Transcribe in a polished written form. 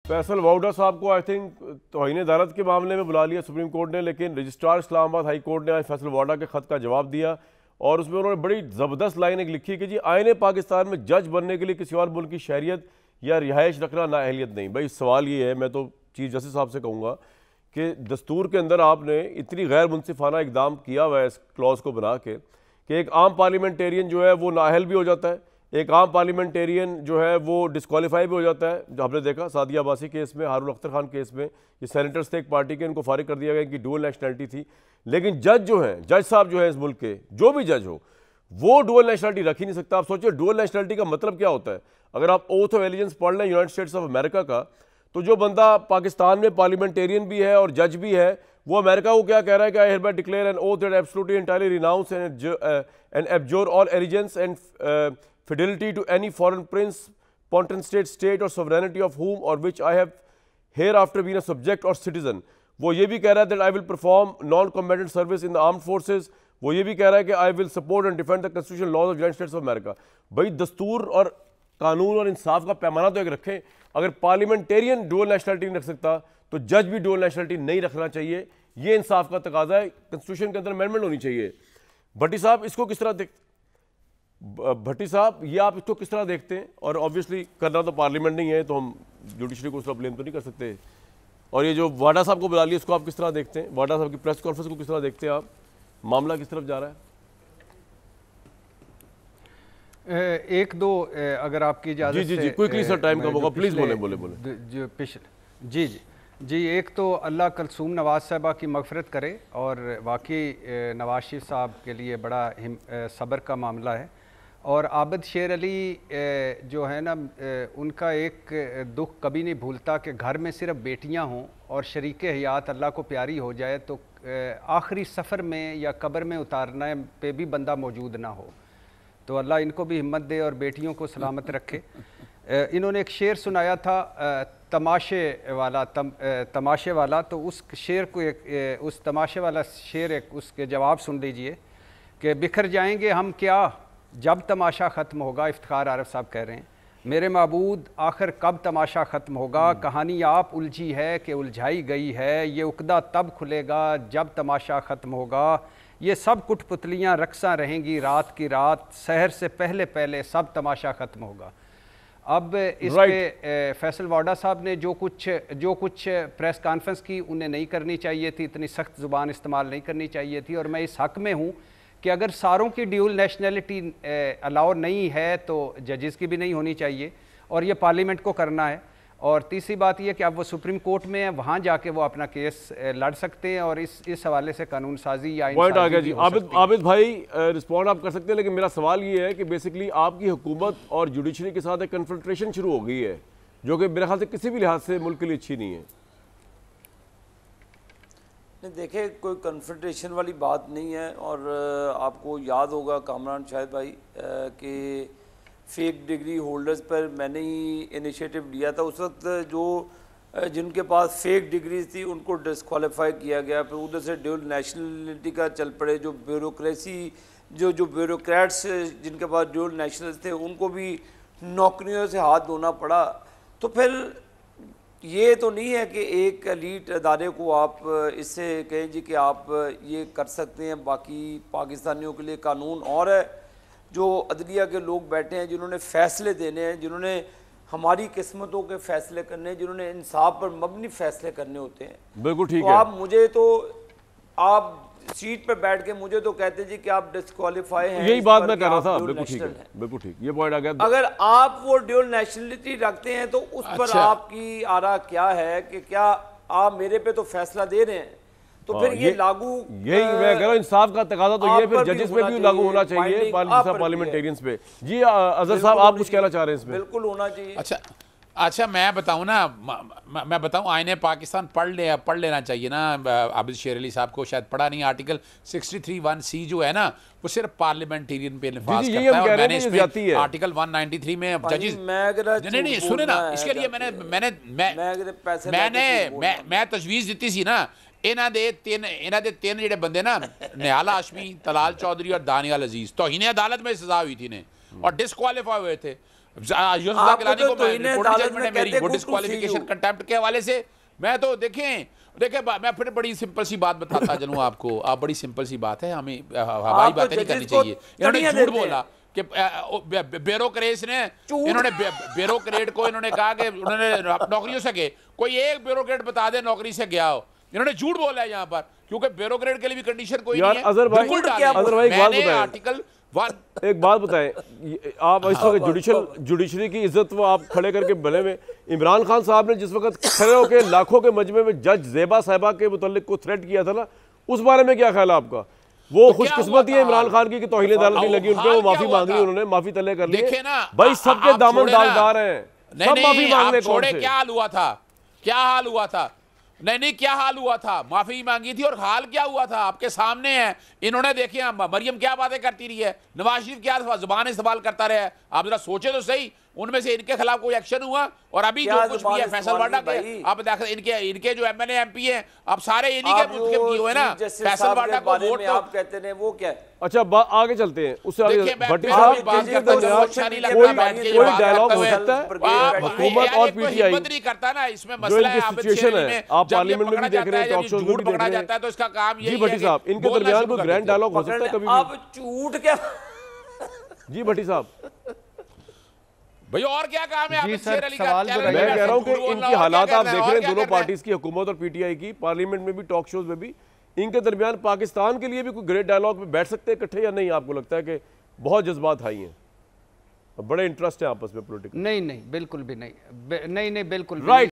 फैसल वाउडा साहब को I think तौहीन अदालत के मामले में बुला लिया सुप्रीम कोर्ट ने, लेकिन रजिस्ट्रार इस्लामाबाद हाई कोर्ट ने आज फैसल वाउडा के ख़त का जवाब दिया और उसमें उन्होंने बड़ी ज़बरदस्त लाइन एक लिखी कि जी आईने पाकिस्तान में जज बनने के लिए किसी और मुल्क की शहरियत या रिहाइश रखना नाअहलियत नहीं। भाई सवाल ये है, मैं तो चीफ जस्टिस साहब से कहूँगा कि दस्तूर के अंदर आपने इतनी गैर मुनसिफाना इकदाम किया हुआ है इस क्लॉज को बना के कि एक आम पार्लियामेंटेरियन जो है वो नाअहल भी हो जाता है, एक आम पार्लियामेंटेरियन जो है वो डिस्क्वालीफाई भी हो जाता है। जो आपने देखा सादिया अब्बासी केस में, हारून अख्तर खान केस में, ये सेनेटर्स थे एक पार्टी के, इनको फारिग कर दिया गया, इनकी डुअल नेशनलिटी थी। लेकिन जज जो हैं, जज साहब जो है इस मुल्क के, जो भी जज हो वो डुअल नेशनलिटी रख ही नहीं सकता। आप सोचिए डुअल नेशनलिटी का मतलब क्या होता है। अगर आप ओथ ऑफ एलिजेंस पढ़ लें यूनाइटेड स्टेट्स ऑफ अमेरिका का, तो जो बंदा पाकिस्तान में पार्लियामेंटेरियन भी है और जज भी है, वो अमेरिका को क्या कह रहा है कि I hereby declare an oath that absolutely entirely renounce and abjure all allegiance and fidelity to any foreign prince, potentate state or sovereignty of whom or which I have hereafter been a subject or citizen। वो ये भी कह रहा है that I will perform non-combatant service in the armed forces। वो ये भी कह रहा है कि I will support and defend the constitutional laws of United States of America। भाई दस्तूर और कानून और इंसाफ का पैमाना तो एक रखें। अगर पार्लियामेंटेरियन डुअल नेशनलिटी नहीं रख सकता तो जज भी डुअल नेशनलिटी नहीं रखना चाहिए। ये इंसाफ का तकाजा है, कंस्टिट्यूशन के अंदर अमेंडमेंट होनी चाहिए। भट्टी साहब इसको किस तरह भट्टी साहब ये आप इसको किस तरह देखते हैं? और ऑब्वियसली करना तो पार्लियामेंट नहीं है, तो हम जुडिशरी को उस तरह ब्लेम तो नहीं कर सकते। और ये जो वाडा साहब को बुला लिया, इसको आप किस तरह देखते हैं? वाडा साहब की प्रेस कॉन्फ्रेंस को किस तरह देखते हैं आप? मामला किस तरफ जा रहा है? एक दो अगर आपकी इजाज़त जी जी क्विकली सर, टाइम कम होगा, प्लीज़ बोले जो पिछले जी एक तो अल्लाह कलसूम नवाज़ साहबा की मग़फ़िरत करे, और वाकई नवाज शरीफ साहब के लिए बड़ा सब्र का मामला है। और आबिद शेर अली जो है ना, उनका एक दुख कभी नहीं भूलता कि घर में सिर्फ बेटियां हों और शरीक हयात अल्लाह को प्यारी हो जाए तो आखिरी सफ़र में या कब्र में उतारने पे भी बंदा मौजूद ना हो। तो अल्लाह इनको भी हिम्मत दे और बेटियों को सलामत रखे। इन्होंने एक शेर सुनाया था तमाशे वाला, तो उस शेर को उस तमाशे वाला शेर एक उसके जवाब सुन लीजिए कि बिखर जाएंगे हम क्या जब तमाशा ख़त्म होगा। इफ्तिखार आरिफ साहब कह रहे हैं, मेरे माबूद आखिर कब तमाशा ख़त्म होगा। कहानी आप उलझी है कि उलझाई गई है, ये उकदा तब खुलेगा जब तमाशा ख़त्म होगा। ये सब कुठपुतलियाँ रक्सा रहेंगी रात की रात, सहर से पहले पहले सब तमाशा ख़त्म होगा। अब इस पे फैसल वाडा साहब ने जो कुछ प्रेस कॉन्फ्रेंस की, उन्हें नहीं करनी चाहिए थी, इतनी सख्त ज़ुबान इस्तेमाल नहीं करनी चाहिए थी। और मैं इस हक़ में हूँ कि अगर सारों की ड्यूल नेशनलिटी अलाउ नहीं है तो जजेस की भी नहीं होनी चाहिए, और ये पार्लियामेंट को करना है। और तीसरी बात यह कि अब वो सुप्रीम कोर्ट में है, वहाँ जाके वो अपना केस लड़ सकते हैं, और इस हवाले से कानून साजी या पॉइंट आ गया जी। आबिद भाई रिस्पॉन्ड आप कर सकते हैं, लेकिन मेरा सवाल ये है कि बेसिकली आपकी हुकूमत और जुडिशरी के साथ एक कन्फ्रंट्रेशन शुरू हो गई है, जो कि मेरे ख्याल से किसी भी लिहाज से मुल्क के लिए अच्छी नहीं है। नहीं देखे, कोई कन्फ्रंटेशन वाली बात नहीं है। और आपको याद होगा कामरान शाहिद भाई कि फेक डिग्री होल्डर्स पर मैंने ही इनिशिएटिव लिया था। उस वक्त जो जिनके पास फेक डिग्रीज थी उनको डिस्क्वालीफाई किया गया, फिर उधर से ड्यूल नेशनलिटी का चल पड़े। जो ब्यूरोक्रेसी जो ब्यूरोक्रेट्स जिनके पास ड्यूल नेशनल्स थे उनको भी नौकरियों से हाथ धोना पड़ा। तो फिर ये तो नहीं है कि एक एलीट अदारे को आप इससे कहें जी कि आप ये कर सकते हैं, बाकी पाकिस्तानियों के लिए कानून और है। जो अदलिया के लोग बैठे हैं, जिन्होंने फ़ैसले देने हैं, जिन्होंने हमारी किस्मतों के फ़ैसले करने हैं, जिन्होंने इंसाफ पर मबनी फ़ैसले करने होते हैं। बिल्कुल ठीक है। आप सीट पे बैठ के मुझे तो कहते जी कि आप डिस्क्वालीफाई हैं, यही बात मैं कर रहा था। बिल्कुल ठीक है, बिल्कुल ठीक, ये पॉइंट आ गया। अगर आप वो ड्यूल नेशनलिटी रखते हैं तो उस पर आपकी आरा क्या है कि क्या आप मेरे पे तो फैसला दे रहे हैं, तो फिर ये लागू, यही मैं कह रहा हूँ, इंसाफ का तकाजा तो ये फिर जजेस पे भी लागू होना चाहिए, पार्लियामेंटेरियंस पे। जी अजहर साहब, आप कुछ कहना चाह रहे हैं इसमें? बिल्कुल होना चाहिए। अच्छा मैं बताऊं ना, मैं बताऊं, आईने पाकिस्तान पढ़ लेना चाहिए ना। आबिद शेर अली साहब को शायद पढ़ा नहीं। आर्टिकल 63(1)(c) जो है ना, वो सिर्फ पार्लियामेंटेरियन पे नफाज करता है। और मैंने इसमें आर्टिकल 193 में जजेस नहीं सुने ना, इसके लिए मैं तजवीज़ दी सी ना। इन्हों दे तीन जिहड़े बंदे ना, निहाल हाशमी, तलाल चौधरी और दानियाल अजीज, तौहीन अदालत में सजा हुई थी इन्हें और डिस्क्वालीफाई हुए थे। यूसुफ गिलानी को तौहीन अदालत में मेरी कहते वो हैं डिस्क्वालिफिकेशन कंटेम्प्ट के हवाले से। मैं तो देखें मैं फिर बड़ी सिंपल सी बात बताता चलूं आपको, आप बड़ी सिंपल सी बात है, हमें हवाई बातें नहीं करनी चाहिए। इन्होंने झूठ बोला कि ब्यूरोक्रेट्स ने, इन्होंने ब्यूरोक्रेट को इन्होंने कहा कि उन्होंने नौकरियों से गए, कोई एक ब्यूरोक्रेट बता दे नौकरी से गया हो। इन्होंने झूठ बोला है यहाँ पर, क्योंकि ब्यूरोक्रेट के लिए भी कंडीशन कोई नहीं है। आर्टिकल एक बात बताएं, आप इस वक्त जुडिशरी की इज्जत वो आप खड़े करके बने में, इमरान खान साहब ने जिस वक्त खड़े होकर लाखों के मजमे में जज ज़ेबा साहिबा के मुतल्लिक को थ्रेट किया था ना, उस बारे में क्या ख्याल है आपका? वो खुशकिस्मती है इमरान खान की कि तौहीन अदालत नहीं लगी उनके, वो माफी मांग ली, उन्होंने माफी तले कर ली। भाई सबके दामन दागदार हैं, सब माफी मांगने कौन से? क्या हाल हुआ था, क्या हाल हुआ था? नहीं क्या हाल हुआ था? माफी मांगी थी और हाल क्या हुआ था आपके सामने है। इन्होंने देखिए मरियम क्या बातें करती रही है, नवाज शरीफ क्या जुबान इस्तेमाल करता रहा है, आप जरा सोचे तो सही। उनमें से इनके खिलाफ कोई एक्शन हुआ? और अभी जो कुछ भी है फैसल वाडा के, आप देखें इनके जो एमएनए एमपी हैं, अब सारे इन्हीं के मुंतखब किए हुए ना। फैसल वाडा को वोट तो आप कहते हैं वो क्या है? अच्छा आगे चलते हैं, उससे आगे भट्टी साहब कोई डायलॉग हो सकता है हुकूमत और पीटीआई नहीं करता ना, इसमें मसला है सिचुएशन है, आप पार्लियामेंट में भी देख रहे हैं, टॉक शोज में भी देख रहे हैं, तो इसका काम यही है। जी भट्टी साहब, इनके दरमियान कोई ग्रैंड डायलॉग हो सकता है कभी? आप झूठ क्या? जी भट्टी साहब भाई और क्या काम है? जी सर, सवाल जो मैं कह रहा हूं कि इनकी हालात आप देख रहे हैं, दोनों पार्टीज की, हुकूमत और पीटीआई की, पार्लियामेंट में भी टॉक शोज में भी, इनके दरमियान पाकिस्तान के लिए भी कोई ग्रेट डायलॉग में बैठ सकते हैं इकट्ठे या नहीं? आपको लगता है कि बहुत जज्बात हाई हैं, बड़े इंटरेस्ट है आपस में पॉलिटिकल? नहीं बिल्कुल भी नहीं, नहीं बिल्कुल राइट।